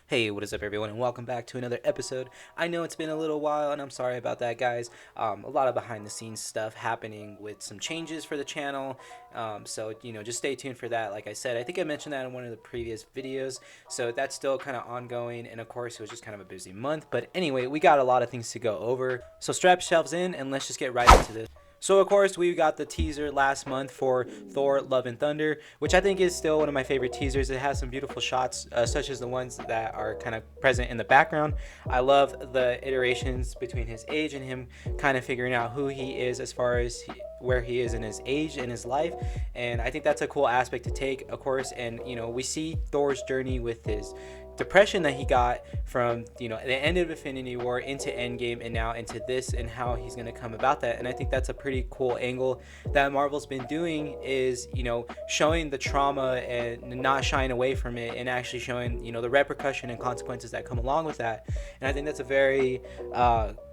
Hey, what is up, everyone, and welcome back to another episode. I know it's been a little while, and I'm sorry about that, guys. A lot of behind-the-scenes stuff happening with some changes for the channel, so just stay tuned for that. Like I said, I think I mentioned that in one of the previous videos, so that's still kind of ongoing, and of course, it was just kind of a busy month. But anyway, we got a lot of things to go over, so strap yourselves in, and let's just get right into this. So, of course, we got the teaser last month for Thor Love and Thunder, which I think is still one of my favorite teasers. It has some beautiful shots, such as the ones that are kind of present in the background. I love the iterations between his age and him kind of figuring out who he is as far as where he is in his age and his life. And I think that's a cool aspect to take, of course. And, we see Thor's journey with his depression that he got from the end of Infinity War into Endgame and now into this, and how he's going to come about that. And I think that's a pretty cool angle that Marvel's been doing, is showing the trauma and not shying away from it, and actually showing the repercussion and consequences that come along with that. And I think that's a very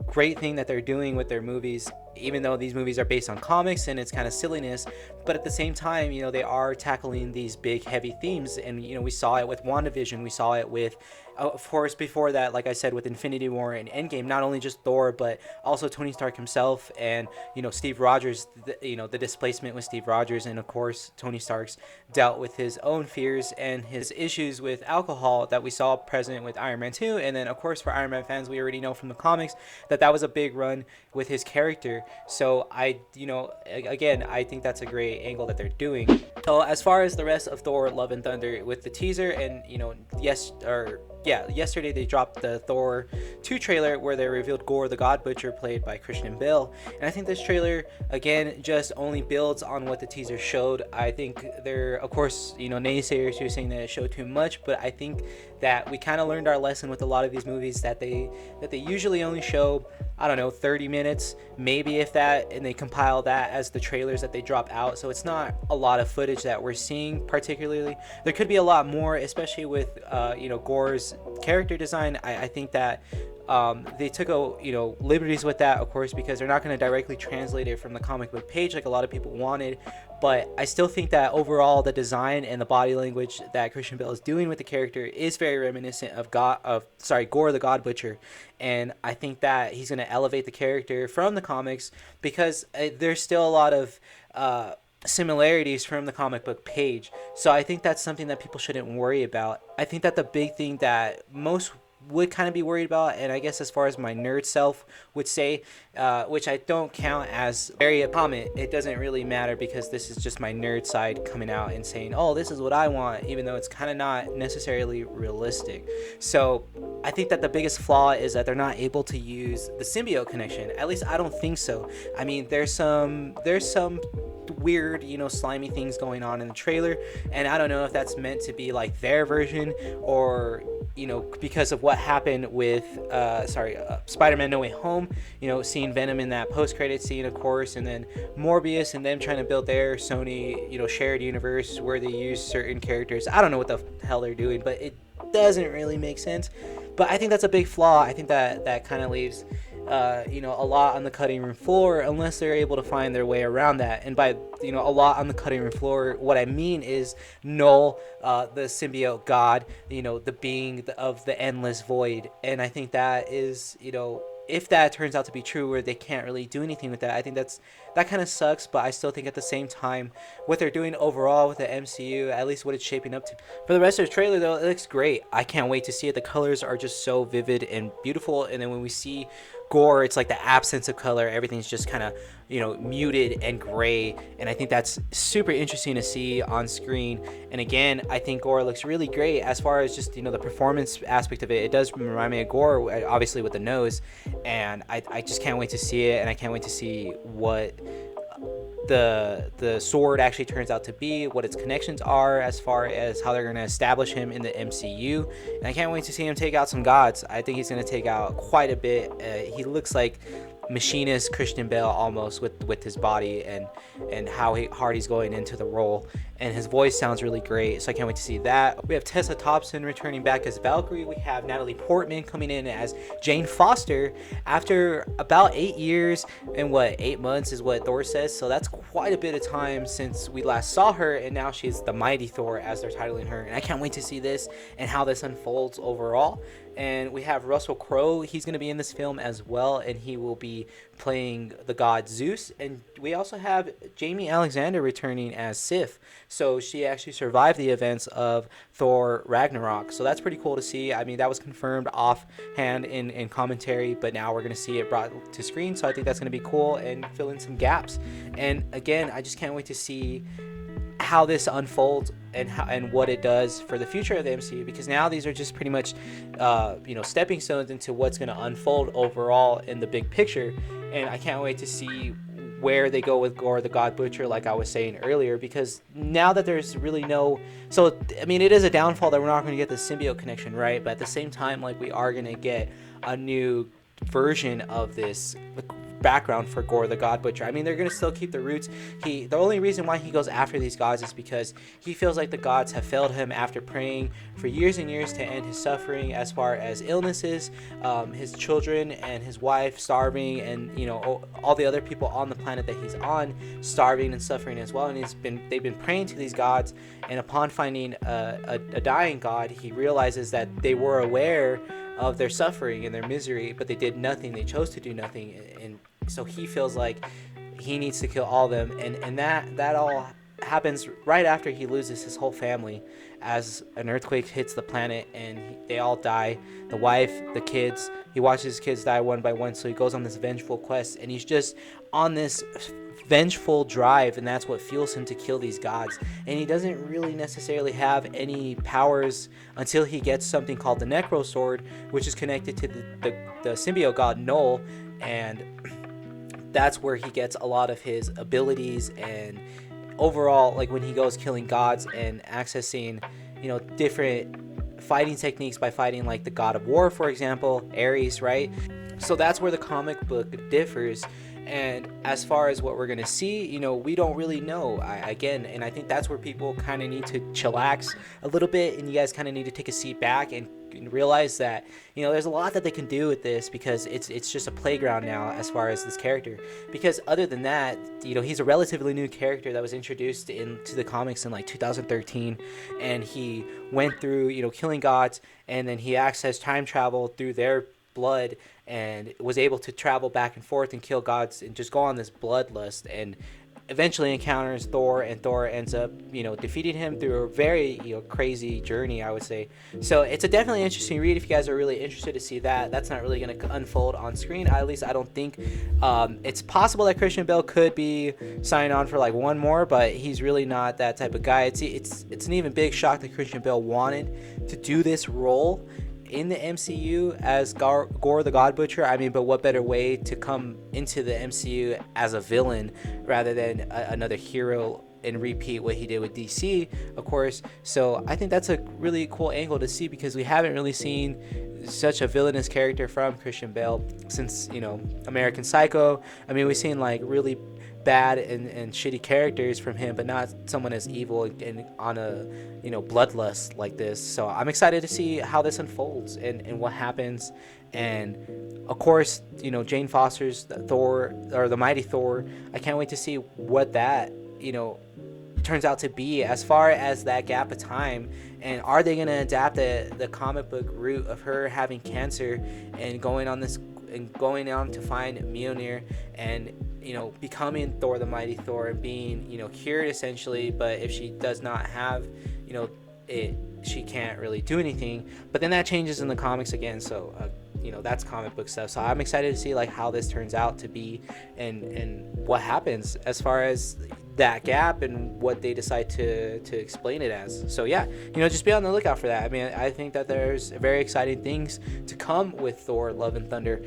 great thing that they're doing with their movies, even though these movies are based on comics and it's kind of silliness, but at the same time, they are tackling these big heavy themes. And we saw it with WandaVision, we saw it with of course before that, like I said, with Infinity War and Endgame, not only just Thor but also Tony Stark himself, and Steve Rogers, the displacement with Steve Rogers, and of course Tony Stark's dealt with his own fears and his issues with alcohol that we saw present with Iron Man 2. And then of course for Iron Man fans, we already know from the comics that was a big run with his character. So again, I think that's a great angle that they're doing. So as far as the rest of Thor Love and Thunder with the teaser, and yesterday they dropped the Thor 2 trailer where they revealed Gorr the God Butcher, played by Christian Bale. And I think this trailer again just only builds on what the teaser showed. I think there, of course, naysayers who are saying that it showed too much, but I think that we kind of learned our lesson with a lot of these movies, that they usually only show, I don't know, 30 minutes, maybe if that, and they compile that as the trailers that they drop out. So it's not a lot of footage that we're seeing particularly. There could be a lot more, especially with Gorr's character design. I think that they took liberties with that, of course, because they're not going to directly translate it from the comic book page like a lot of people wanted. But I still think that overall the design and the body language that Christian Bale is doing with the character is very reminiscent of Gorr the God Butcher. And I think that he's going to elevate the character from the comics, because there's still a lot of similarities from the comic book page. So I think that's something that people shouldn't worry about. I think that the big thing that most would kind of be worried about, and I guess as far as my nerd self would say, which I don't count as very a comment, it doesn't really matter, because this is just my nerd side coming out and saying, oh, this is what I want, even though it's kind of not necessarily realistic. So I think that the biggest flaw is that they're not able to use the symbiote connection. At least I don't think so. I mean, there's some weird slimy things going on in the trailer, and I don't know if that's meant to be like their version, or because of what happened with Spider-Man No Way Home, seeing Venom in that post-credit scene, of course, and then Morbius and them trying to build their Sony shared universe where they use certain characters. I don't know what the hell they're doing, but it doesn't really make sense. But I think that's a big flaw. I think that kind of leaves a lot on the cutting room floor, unless they're able to find their way around that. And by a lot on the cutting room floor, what I mean is Null, the symbiote god, the being of the endless void. And I think that is, if that turns out to be true, where they can't really do anything with that, I think that kind of sucks. But I still think at the same time, what they're doing overall with the MCU, at least what it's shaping up to. For the rest of the trailer, though, it looks great. I can't wait to see it. The colors are just so vivid and beautiful. And then when we see Gorr, it's like the absence of color. Everything's just kind of muted and gray, and I think that's super interesting to see on screen. And again, I think Gorr looks really great as far as just the performance aspect of it. It does remind me of Gorr, obviously, with the nose, and I just can't wait to see it. And I can't wait to see what the sword actually turns out to be, what its connections are, as far as how they're going to establish him in the MCU. And I can't wait to see him take out some gods. I think he's going to take out quite a bit. He looks like machinist Christian Bale almost, with his body and how hard he's going into the role. and his voice sounds really great, so I can't wait to see that. We have Tessa Thompson returning back as Valkyrie. We have Natalie Portman coming in as Jane Foster after about 8 years and 8 months is what Thor says, so that's quite a bit of time since we last saw her, and now she's the Mighty Thor as they're titling her, and I can't wait to see this and how this unfolds overall. And we have Russell Crowe. He's going to be in this film as well, and he will be playing the god Zeus. And we also have Jamie Alexander returning as Sif. So she actually survived the events of Thor Ragnarok. So that's pretty cool to see. I mean, that was confirmed offhand in commentary, but now we're going to see it brought to screen. So I think that's going to be cool and fill in some gaps. And again, I just can't wait to see how this unfolds and what it does for the future of the MCU, because now these are just pretty much stepping stones into what's going to unfold overall in the big picture. And I can't wait to see where they go with Gorr the God Butcher, like I was saying earlier, because now that there's really no, so I mean, it is a downfall that we're not going to get the symbiote connection, right? But at the same time, like, we are going to get a new version of this background for Gorr the God Butcher. I mean, they're going to still keep the roots. The only reason why he goes after these gods is because he feels like the gods have failed him after praying for years and years to end his suffering as far as illnesses, his children and his wife starving, and all the other people on the planet that he's on starving and suffering as well. And they've been praying to these gods, and upon finding a dying god, he realizes that they were aware of their suffering and their misery, but they did nothing. They chose to do nothing, and so he feels like he needs to kill all of them, and that all happens right after he loses his whole family as an earthquake hits the planet, and they all die. The wife, the kids, he watches his kids die one by one, so he goes on this vengeful quest, and he's just on this vengeful drive, and that's what fuels him to kill these gods. And he doesn't really necessarily have any powers until he gets something called the Necro Sword, which is connected to the symbiote god Null, and that's where he gets a lot of his abilities. And overall, like, when he goes killing gods and accessing different fighting techniques by fighting like the god of war, for example, Ares, right? So that's where the comic book differs. And as far as what we're going to see, we don't really know. And I think that's where people kind of need to chillax a little bit, and you guys kind of need to take a seat back and realize that, there's a lot that they can do with this, because it's just a playground now as far as this character. Because other than that, he's a relatively new character that was introduced into the comics in like 2013, and he went through, killing gods, and then he accessed time travel through their blood and was able to travel back and forth and kill gods and just go on this bloodlust, and eventually encounters Thor, and Thor ends up defeating him through a very crazy journey, I would say. So it's a definitely interesting read if you guys are really interested to see that. That's not really going to unfold on screen, at least I don't think. It's possible that Christian Bale could be signing on for like one more, but he's really not that type of guy. It's an even big shock that Christian Bale wanted to do this role in the MCU as Gorr the God Butcher. I mean, but what better way to come into the MCU as a villain rather than another hero and repeat what he did with DC, of course. So I think that's a really cool angle to see, because we haven't really seen such a villainous character from Christian Bale since American Psycho. I mean, we've seen like really bad and shitty characters from him, but not someone as evil and on a bloodlust like this. So I'm excited to see how this unfolds and what happens. And of course, Jane Foster's Thor, or the Mighty Thor, I can't wait to see what that turns out to be as far as that gap of time. And are they going to adapt the comic book route of her having cancer and going on to find Mjolnir and becoming Thor the Mighty Thor and being cured essentially, but if she does not have it, she can't really do anything. But then that changes in the comics again, so that's comic book stuff. So I'm excited to see like how this turns out to be and what happens as far as that gap and what they decide to explain it as. So yeah, just be on the lookout for that. I mean, I think that there's very exciting things to come with Thor Love and Thunder.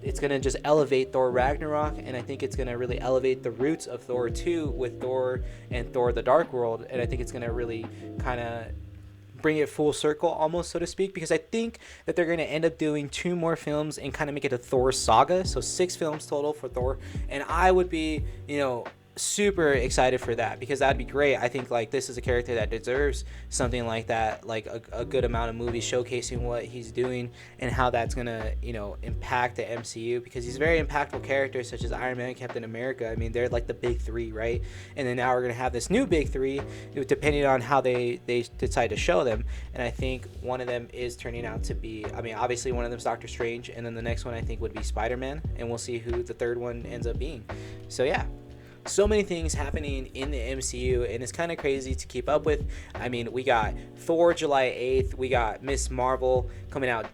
It's going to just elevate Thor Ragnarok, and I think it's going to really elevate the roots of Thor 2 with Thor and Thor the Dark World, and I think it's going to really kind of bring it full circle almost, so to speak, because I think that they're going to end up doing 2 more films and kind of make it a Thor saga, so 6 films total for Thor. And I would be super excited for that, because that'd be great. I think like this is a character that deserves something like that, like a good amount of movies showcasing what he's doing and how that's gonna, you know, impact the MCU, because he's very impactful characters such as Iron Man and Captain America. I mean, they're like the big three, right? And then now we're gonna have this new big three, depending on how they decide to show them. And I think one of them is turning out to be, I mean, obviously one of them is Doctor Strange, and then the next one I think would be Spider-Man, and we'll see who the third one ends up being. So yeah, so many things happening in the MCU, and it's kind of crazy to keep up with. I mean, we got Thor July 8th, we got Miss Marvel coming out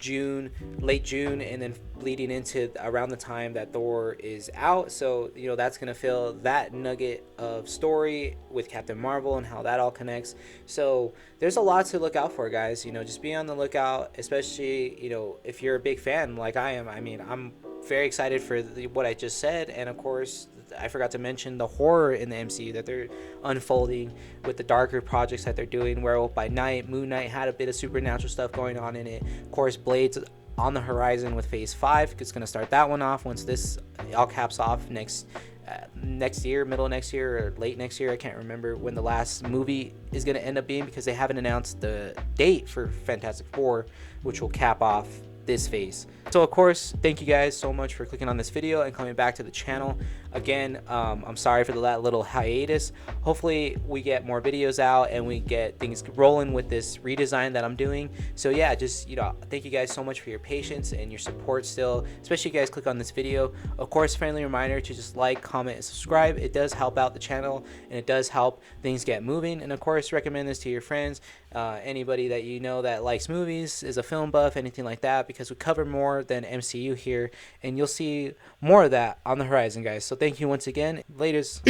late June, and then leading into around the time that Thor is out. So, you know, that's going to fill that nugget of story with Captain Marvel and how that all connects. So there's a lot to look out for, guys. You know, just be on the lookout, especially, you know, if you're a big fan like I am. I mean, I'm very excited for what I just said, and of course I forgot to mention the horror in the MCU that they're unfolding with the darker projects that they're doing. Werewolf by Night, Moon Knight had a bit of supernatural stuff going on in it. Of course, Blade's on the horizon with Phase 5. It's going to start that one off once this all caps off next year, middle of next year or late next year. I can't remember when the last movie is going to end up being, because they haven't announced the date for Fantastic Four, which will cap off this phase. So of course, thank you guys so much for clicking on this video and coming back to the channel. Again, I'm sorry for that little hiatus. Hopefully we get more videos out and we get things rolling with this redesign that I'm doing. So yeah, just, you know, thank you guys so much for your patience and your support still, especially if you guys click on this video. Of course, friendly reminder to just like, comment, and subscribe. It does help out the channel, and it does help things get moving. And of course, recommend this to your friends, anybody that you know that likes movies, is a film buff, anything like that, because we cover more than MCU here, and you'll see more of that on the horizon, guys. So thank you once again. Laters.